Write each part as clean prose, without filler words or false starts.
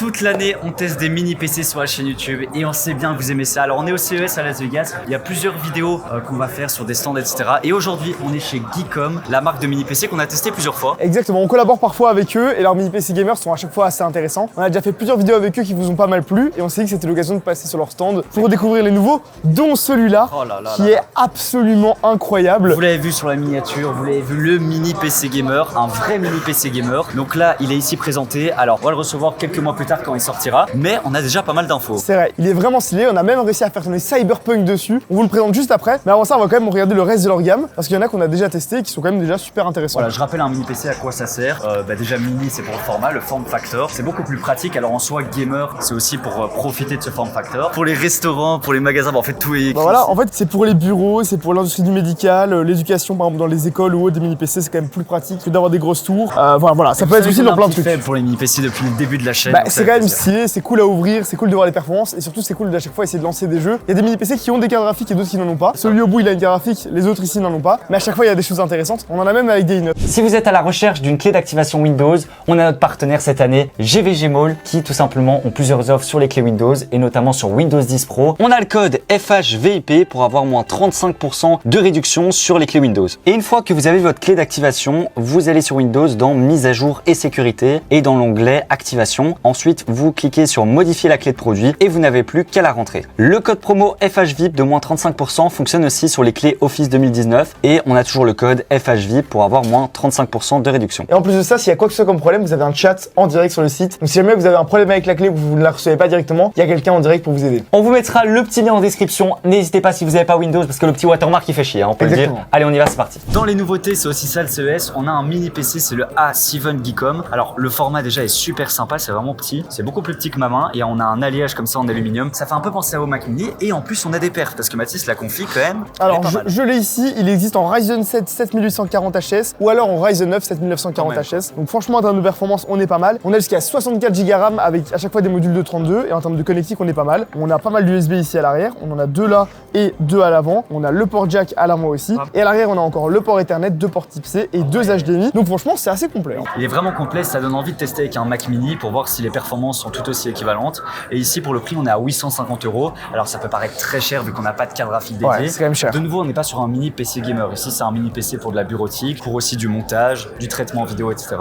Toute l'année, on teste des mini PC sur la chaîne YouTube et on sait bien que vous aimez ça. Alors on est au CES à Las Vegas, il y a plusieurs vidéos qu'on va faire sur des stands, etc. Et aujourd'hui, on est chez Geekom, la marque de mini PC qu'on a testé plusieurs fois. Exactement, on collabore parfois avec eux et leurs mini PC gamers sont à chaque fois assez intéressants. On a déjà fait plusieurs vidéos avec eux qui vous ont pas mal plu et on s'est dit que c'était l'occasion de passer sur leur stand pour découvrir les nouveaux, dont celui-là qui est absolument incroyable. Vous l'avez vu sur la miniature, vous l'avez vu, le mini PC gamer, un vrai mini PC gamer. Donc là, il est ici présenté. Alors on va le recevoir quelques mois plus tard quand il sortira, mais on a déjà pas mal d'infos. C'est vrai, il est vraiment stylé, on a même réussi à faire tourner Cyberpunk dessus. On vous le présente juste après, mais avant ça, on va quand même regarder le reste de leur gamme parce qu'il y en a qu'on a déjà testé et qui sont quand même déjà super intéressants. Voilà, je rappelle un mini PC à quoi ça sert. Déjà mini, c'est pour le format, le form factor. C'est beaucoup plus pratique. Alors en soi, gamer, c'est aussi pour profiter de ce form factor. Pour les restaurants, pour les magasins, en fait tout est écrit. Voilà, en fait c'est pour les bureaux, c'est pour l'industrie du médical, l'éducation par exemple dans les écoles ou autres, des mini PC c'est quand même plus pratique que d'avoir des grosses tours. Voilà, ça peut être utile dans plein de trucs. Pour les mini PC depuis le début de la chaîne. C'est quand même stylé, c'est cool à ouvrir, c'est cool de voir les performances et surtout c'est cool d'à chaque fois essayer de lancer des jeux. Il y a des mini PC qui ont des cartes graphiques et d'autres qui n'en ont pas. Celui au bout il a une carte graphique, les autres ici n'en ont pas. Mais à chaque fois il y a des choses intéressantes. On en a même avec des iNote. Si vous êtes à la recherche d'une clé d'activation Windows, on a notre partenaire cette année, GVG Mall, qui tout simplement ont plusieurs offres sur les clés Windows et notamment sur Windows 10 Pro. On a le code FHVIP pour avoir moins 35% de réduction sur les clés Windows. Et une fois que vous avez votre clé d'activation, vous allez sur Windows dans mise à jour et sécurité et dans l'onglet activation. Ensuite, vous cliquez sur modifier la clé de produit et vous n'avez plus qu'à la rentrer. Le code promo FHVIP de moins 35% fonctionne aussi sur les clés Office 2019 et on a toujours le code FHVIP pour avoir moins 35% de réduction. Et en plus de ça, s'il y a quoi que ce soit comme problème, vous avez un chat en direct sur le site. Donc si jamais vous avez un problème avec la clé ou vous ne la recevez pas directement, il y a quelqu'un en direct pour vous aider. On vous mettra le petit lien en description. N'hésitez pas si vous n'avez pas Windows parce que le petit watermark il fait chier, hein, on peut le dire. Allez, on y va, c'est parti. Dans les nouveautés, c'est aussi ça le CES. On a un mini PC, c'est le A7 Geekom. Alors le format déjà est super sympa, c'est vraiment petit. C'est beaucoup plus petit que ma main et on a un alliage comme ça en aluminium. Ça fait un peu penser au Mac Mini et en plus on a des perfs parce que Mathis la config quand même. Alors je l'ai ici, il existe en Ryzen 7 7840 HS ou alors en Ryzen 9 7940 HS. Donc franchement en termes de performance on est pas mal. On a jusqu'à 64 Go RAM avec à chaque fois des modules de 32 et en termes de connectique on est pas mal. On a pas mal d'USB ici à l'arrière, on en a deux là et deux à l'avant. On a le port jack à l'avant aussi et à l'arrière on a encore le port Ethernet, deux ports type C et deux HDMI. Donc franchement c'est assez complet. Il est vraiment complet, ça donne envie de tester avec un Mac Mini pour voir si les performances sont tout aussi équivalentes. Et ici pour le prix on est à 850 €. Alors ça peut paraître très cher vu qu'on n'a pas de carte graphique dédiée. Ouais, c'est quand même cher. De nouveau on n'est pas sur un mini PC gamer. Ici c'est un mini PC pour de la bureautique, pour aussi du montage, du traitement vidéo, etc.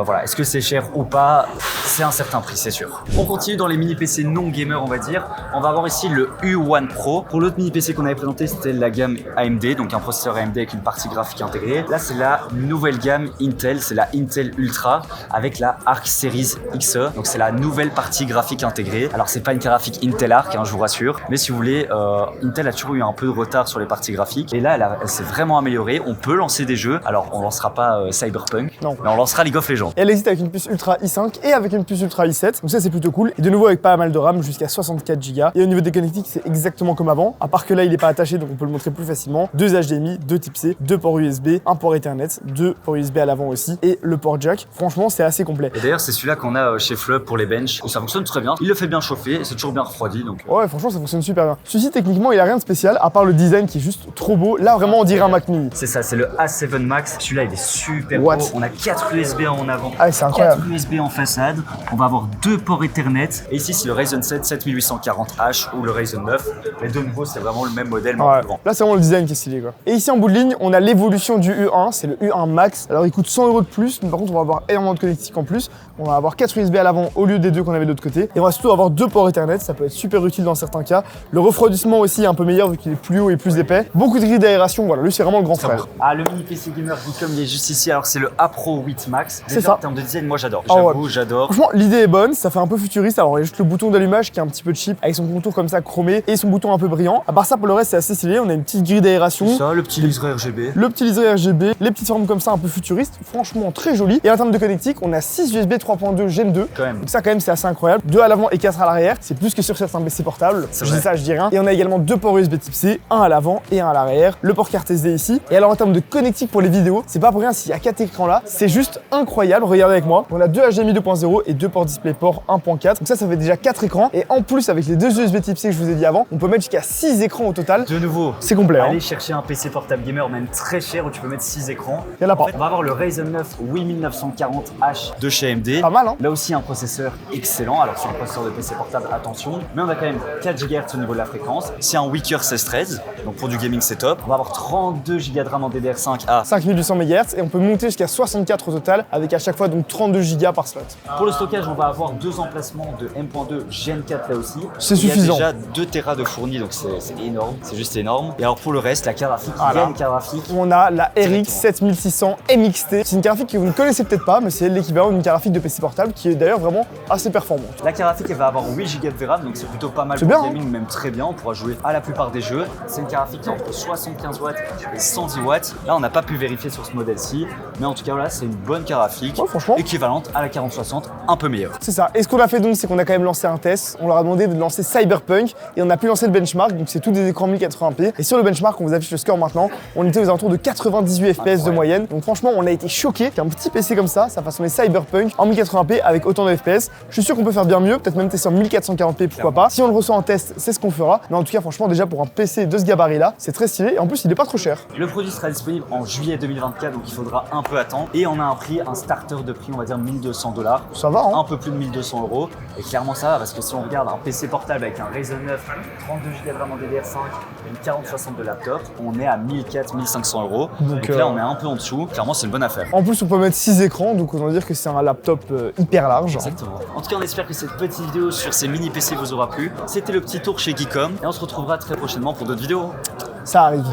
Voilà, est-ce que c'est cher ou pas? C'est un certain prix, c'est sûr. On continue dans les mini PC non gamer on va dire. On va avoir ici le U1 Pro. Pour l'autre mini PC qu'on avait présenté c'était la gamme AMD, donc un processeur AMD avec une partie graphique intégrée. Là c'est la nouvelle gamme Intel, c'est la Intel Ultra avec la Arc Series XE. Donc c'est la nouvelle partie graphique intégrée. Alors c'est pas une graphique Intel Arc, hein, je vous rassure, mais si vous voulez, Intel a toujours eu un peu de retard sur les parties graphiques et là elle s'est vraiment améliorée. On peut lancer des jeux. Alors on lancera pas Cyberpunk, non, mais on lancera League of Legends. Et elle existe avec une puce Ultra i5 et avec une puce Ultra i7. Donc ça c'est plutôt cool. Et de nouveau avec pas mal de RAM jusqu'à 64 Go. Et au niveau des connectiques c'est exactement comme avant. À part que là il est pas attaché donc on peut le montrer plus facilement. Deux HDMI, deux type C, deux ports USB, un port Ethernet, deux ports USB à l'avant aussi et le port jack. Franchement c'est assez complet. Et d'ailleurs c'est celui-là qu'on a chez Flub pour les benches où ça fonctionne très bien. Il le fait bien chauffer et c'est toujours bien refroidi donc. Ouais franchement ça fonctionne super bien. Celui-ci techniquement il a rien de spécial à part le design qui est juste trop beau. Là vraiment on dirait un Mac Mini. C'est ça, c'est le A7 Max. Celui-là il est super beau. On a 4 USB en avant. Ah c'est incroyable. 4 USB en façade. On va avoir deux ports Ethernet. Et ici c'est le Ryzen 7 7840H ou le Ryzen 9. Mais de nouveau c'est vraiment le même modèle mais en plus grand. Là c'est vraiment le design qui est stylé quoi. Et ici en bout de ligne on a l'évolution du U1, c'est le U1 Max. Alors il coûte 100 € de plus, mais par contre on va avoir énormément de connectique en plus. On va avoir 4 USB à l'avant au lieu des deux qu'on avait de l'autre côté. Et on va surtout avoir deux ports Ethernet, ça peut être super utile dans certains cas. Le refroidissement aussi est un peu meilleur vu qu'il est plus haut et plus épais. Beaucoup de grilles d'aération, voilà, lui c'est vraiment le grand frère. Ah le mini PC gamer Geekom il est juste ici, alors c'est le A Pro 8 Max. C'est ça. En termes de design moi j'adore, Ouais. j'adore. Franchement l'idée est bonne, ça fait un peu futuriste. Alors il y a juste le bouton d'allumage qui est un petit peu cheap avec son contour comme ça chromé et son bouton un peu brillant. À part ça pour le reste c'est assez stylé, on a une petite grille d'aération. Ça, le petit liseré RGB. Le petit liseré RGB, les petites formes comme ça un peu futuristes, franchement très joli. Et en termes de connectique, on a 6 USB 3.2 Gen 2. Quand même. Donc ça quand même c'est assez incroyable. 2 à l'avant et 4 à l'arrière. C'est plus que sur certains PC portables. Je dis ça, je dis rien. Et on a également deux ports USB type C, un à l'avant et un à l'arrière. Le port carte SD ici. Et alors en termes de connectique pour les vidéos, c'est pas pour rien s'il y a 4 écrans là. C'est juste incroyable. Regardez avec moi. On a deux HDMI 2.0 et deux ports DisplayPort 1.4. Donc ça fait déjà 4 écrans. Et en plus avec les deux USB type C que je vous ai dit avant, on peut mettre jusqu'à 6 écrans au total. De nouveau, c'est complet. Allez chercher un PC portable gamer même très cher où tu peux mettre 6 écrans. Il y en a pas. On va avoir le Ryzen 9 8940H de chez AMD. Pas mal hein. Là aussi un processeur processeur excellent. Alors sur un processeur de PC portable, attention, mais on a quand même 4 GHz au niveau de la fréquence. C'est un Weaker 1613, donc pour du gaming c'est top. On va avoir 32 Go de RAM en DDR5 à 5200 MHz et on peut monter jusqu'à 64 au total avec à chaque fois donc 32 Go par slot. Pour le stockage, on va avoir 2 emplacements de M.2 Gen 4 là aussi. C'est suffisant. Il y a déjà 2 Tera de fourni, donc c'est énorme, c'est juste énorme. Et alors pour le reste, la carte graphique, il y a une carte graphique. On a la RX 7600 MXT. C'est une carte graphique que vous ne connaissez peut-être pas, mais c'est l'équivalent d'une carte graphique de PC portable qui est d'ailleurs vraiment assez performante. La carte graphique, elle va avoir 8 Go de RAM, donc c'est plutôt pas mal pour le gaming, même très bien. On pourra jouer à la plupart des jeux. C'est une carte graphique qui est entre 75 watts et 110 watts. Là, on n'a pas pu vérifier sur ce modèle-ci, mais en tout cas, voilà, c'est une bonne carte graphique, franchement, équivalente à la 4060, un peu meilleure. C'est ça. Et ce qu'on a fait donc, c'est qu'on a quand même lancé un test. On leur a demandé de lancer Cyberpunk et on a pu lancer le benchmark. Donc c'est tous des écrans 1080p. Et sur le benchmark, on vous affiche le score maintenant. On était aux alentours de 98 FPS de moyenne. Donc franchement, on a été choqués qu'un petit PC comme ça fasse tourner Cyberpunk en 1080p avec autant de FPS. Je suis sûr qu'on peut faire bien mieux, peut-être même tester en 1440p, pourquoi pas. Si on le reçoit en test, c'est ce qu'on fera. Mais en tout cas, franchement, déjà pour un PC de ce gabarit-là, c'est très stylé. Et en plus, il est pas trop cher. Le produit sera disponible en juillet 2024, donc il faudra un peu attendre. Et on a un prix, un starter de prix, on va dire 1200 $. Ça va, hein? Un peu plus de 1200 €. Et clairement, ça va parce que si on regarde un PC portable avec un Ryzen 9, 32 Go de RAM en DDR5 et une 4060 de laptop, on est à 1400-1500 €. Donc là, on est un peu en dessous. Clairement, c'est une bonne affaire. En plus, on peut mettre 6 écrans, donc on va dire que c'est un laptop hyper large. Exactement. En tout cas, on espère que cette petite vidéo sur ces mini PC vous aura plu. C'était le petit tour chez Geekom et on se retrouvera très prochainement pour d'autres vidéos. Ça arrive.